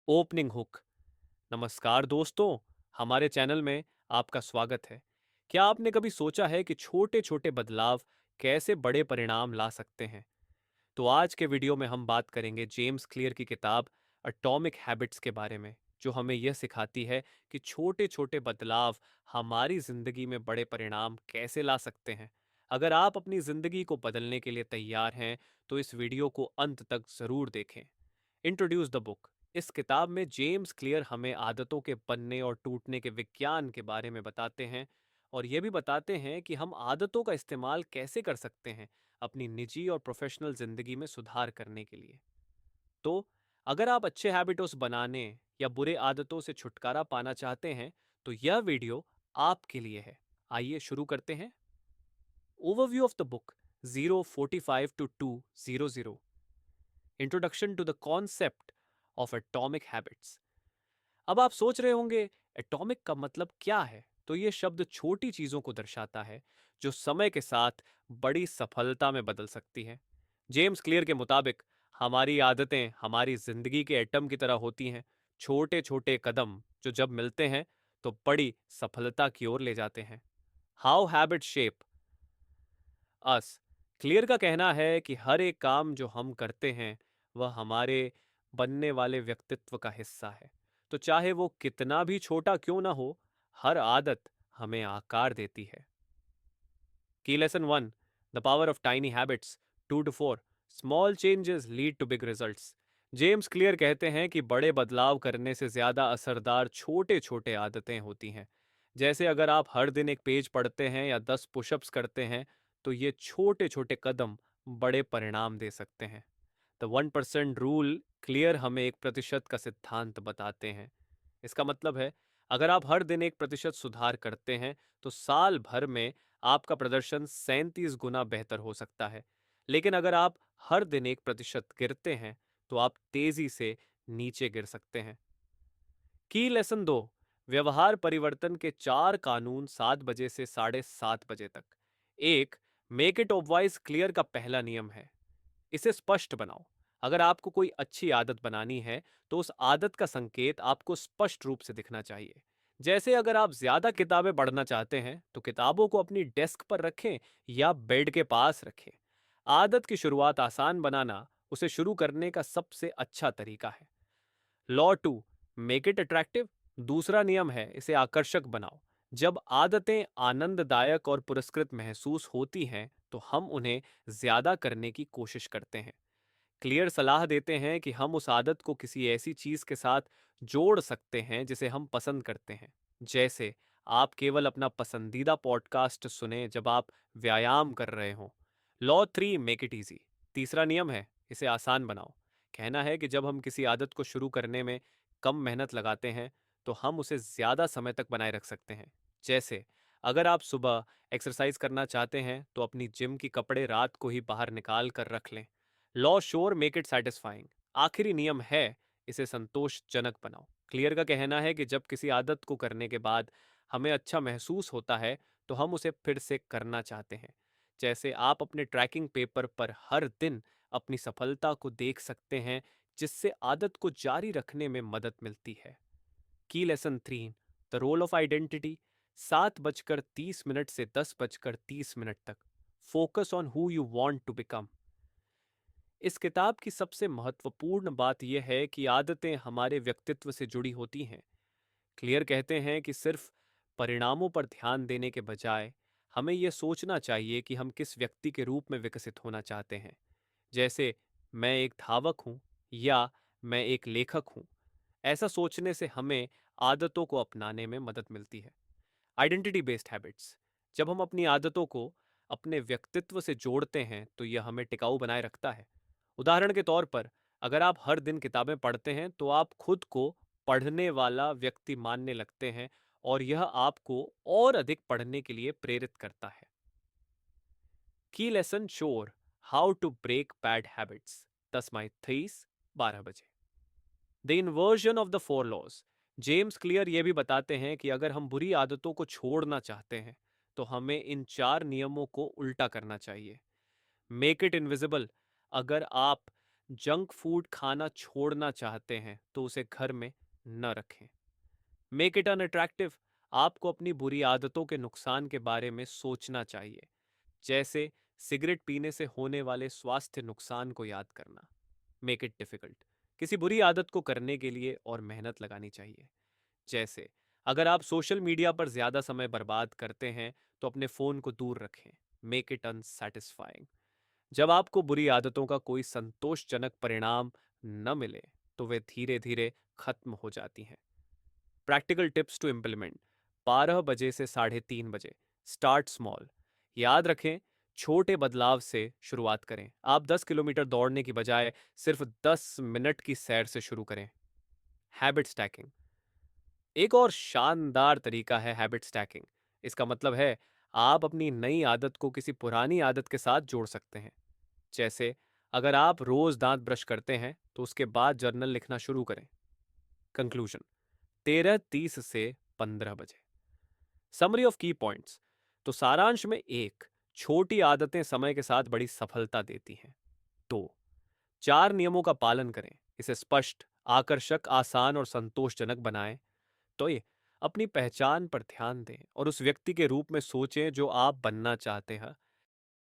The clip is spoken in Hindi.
Opening hook. नमस्कार दोस्तों, हमारे चैनल में आपका स्वागत है। क्या आपने कभी सोचा है कि छोटे छोटे बदलाव कैसे बड़े परिणाम ला सकते हैं? तो आज के वीडियो में हम बात करेंगे जेम्स क्लियर की किताब एटॉमिक हैबिट्स के बारे में, जो हमें यह सिखाती है कि छोटे छोटे बदलाव हमारी जिंदगी में बड़े परिणाम कैसे ला सकते हैं। अगर आप अपनी जिंदगी को बदलने के लिए तैयार हैं, तो इस वीडियो को अंत तक जरूर देखें। Introduce the book. इस किताब में जेम्स क्लियर हमें आदतों के बनने और टूटने के विज्ञान के बारे में बताते हैं, और ये भी बताते हैं कि हम आदतों का इस्तेमाल कैसे कर सकते हैं अपनी निजी और प्रोफेशनल जिंदगी में सुधार करने के लिए। तो अगर आप अच्छे हैबिट्स बनाने या बुरे आदतों से छुटकारा पाना चाहते हैं, तो यह वीडियो आपके लिए है। आइए शुरू करते हैं। Overview of the book 045 to 200। Introduction to the concept of atomic habits. अब आप सोच रहे होंगे, एटॉमिक का मतलब क्या है? तो ये शब्द छोटी चीजों को दर्शाता है जो समय के साथ बड़ी सफलता में बदल सकती हैं। जेम्स क्लियर के मुताबिक हमारी आदतें हमारी जिंदगी के एटम की तरह होती हैं। छोटे छोटे कदम जो जब मिलते हैं तो बड़ी सफलता की ओर ले जाते हैं। How habit shape us. Clear का कहना है कि हर एक काम जो हम करते हैं वह हमारे बनने वाले व्यक्तित्व का हिस्सा है। तो चाहे वो कितना भी छोटा क्यों ना हो, हर आदत हमें आकार देती है। Key lesson 1, the power of tiny habits 2 to 4। Small changes lead to big results. James Clear कहते हैं कि बड़े बदलाव करने से ज्यादा असरदार छोटे छोटे आदतें होती हैं। जैसे अगर आप हर दिन एक पेज पढ़ते हैं या 10 पुशअप्स करते हैं, तो ये छोटे छोटे कदम बड़े परिणाम दे सकते हैं। द 1% रूल क्लियर हमें 1% का सिद्धांत बताते हैं। इसका मतलब है, अगर आप हर दिन 1% सुधार करते हैं, तो साल भर में आपका प्रदर्शन 37 गुना बेहतर हो सकता है। लेकिन अगर आप हर दिन 1% गिरते हैं, तो आप तेजी से नीचे गिर सकते हैं। की लेसन 2, व्यवहार परिवर्तन के 4 कानून 7 बजे से 7:30 बजे तक। एक, मेक इट ऑब्वाइस क्लियर का पहला नियम है, इसे स्पष्ट बनाओ। अगर आपको कोई अच्छी आदत बनानी है, तो उस आदत का संकेत आपको स्पष्ट रूप से दिखना चाहिए। जैसे अगर आप ज्यादा किताबें पढ़ना चाहते हैं, तो किताबों को अपनी डेस्क पर रखें या बेड के पास रखें। आदत की शुरुआत आसान बनाना उसे शुरू करने का सबसे अच्छा तरीका है। Law 2, make it attractive. दूसरा नियम है, इसे आकर्षक बनाओ। जब आदतें आनंददायक और पुरस्कृत महसूस होती हैं, तो हम उन्हें ज्यादा करने की कोशिश करते हैं। क्लियर सलाह देते हैं कि हम उस आदत को किसी ऐसी चीज के साथ जोड़ सकते हैं जिसे हम पसंद करते हैं। जैसे आप केवल अपना पसंदीदा पॉडकास्ट सुने जब आप व्यायाम कर रहे हों। Law 3, make it easy. तीसरा नियम है, इसे आसान बनाओ। कहना है कि जब हम किसी आदत को शुरू करने में कम मेहनत लगाते हैं, तो हम उसे ज्यादा समय तक बनाए रख सकते हैं। जैसे अगर आप सुबह एक्सरसाइज करना चाहते हैं, तो अपनी जिम की कपड़े रात को ही बाहर निकाल कर रख लें। Law sure, make it satisfying. आखिरी नियम है, इसे संतोषजनक बनाओ। क्लियर का कहना है कि जब किसी आदत को करने के बाद हमें अच्छा महसूस होता है, तो हम उसे फिर से करना चाहते हैं। जैसे आप अपने ट्रैकिंग पेपर पर हर दिन अपनी सफलता को देख सकते हैं, जिससे आदत को जारी रखने में मदद मिलती है। Key lesson 3, the role of identity. 7:30 से 10:30 तक focus on who you want to become. इस किताब की सबसे महत्वपूर्ण बात यह है कि आदतें हमारे व्यक्तित्व से जुड़ी होती हैं। क्लियर कहते हैं कि सिर्फ परिणामों पर ध्यान देने के बजाय हमें यह सोचना चाहिए कि हम किस व्यक्ति के रूप में विकसित होना चाहते हैं। जैसे मैं एक धावक हूँ या मैं एक लेखक हूँ। ऐसा सोचने से हमें आदतों को अपनाने में मदद मिलती है। Identity based habits. जब हम अपनी आदतों को अपने व्यक्तित्व से जोड़ते हैं, तो यह हमें टिकाऊ बनाए रखता है। उदाहरण के तौर पर, अगर आप हर दिन किताबें पढ़ते हैं, तो आप खुद को पढ़ने वाला व्यक्ति मानने लगते हैं, और यह आपको और अधिक पढ़ने के लिए प्रेरित करता है। Key lesson sure, how to break bad habits 10:30 12 बजे। The inversion of the 4 laws. James Clear ये भी बताते हैं कि अगर हम बुरी आदतों को छोड़ना चाहते हैं, तो हमें इन 4 नियमों को उल्टा करना चाहिए। Make it invisible. अगर आप जंक फूड खाना छोड़ना चाहते हैं तो उसे घर में न रखें। Make it unattractive. आपको अपनी बुरी आदतों के नुकसान के बारे में सोचना चाहिए, जैसे सिगरेट पीने से होने वाले स्वास्थ्य नुकसान को याद करना। Make it difficult. किसी बुरी आदत को करने के लिए और मेहनत लगानी चाहिए। जैसे अगर आप सोशल मीडिया पर ज्यादा समय बर्बाद करते हैं तो अपने फोन को दूर रखें। Make it unsatisfying. जब आपको बुरी आदतों का कोई संतोषजनक परिणाम न मिले तो वे धीरे धीरे खत्म हो जाती हैं। Practical tips to implement. 12 बजे से 3:30 बजे। Start small. याद रखें, छोटे बदलाव से शुरुआत करें। आप 10 किलोमीटर दौड़ने की बजाय सिर्फ 10 मिनट की सैर से शुरू करें। हैबिट स्टैकिंग एक और शानदार तरीका है। हैबिट स्टैकिंग इसका मतलब है आप अपनी नई आदत को किसी पुरानी आदत के साथ जोड़ सकते हैं। जैसे अगर आप रोज दांत ब्रश करते हैं तो उसके बाद जर्नल लिखना शुरू करें। कंक्लूजन। 13:30 से 15 बजे। समरी ऑफ की पॉइंट्स। तो सारांश में एक, छोटी आदतें समय के साथ बड़ी सफलता देती हैं। दो, 4 नियमों का पालन करें, इसे स्पष्ट, आकर्षक, आसान और संतोषजनक बनाएं। तो ये अपनी पहचान पर ध्यान दें और उस व्यक्ति के रूप में सोचें जो आप बनना चाहते हैं।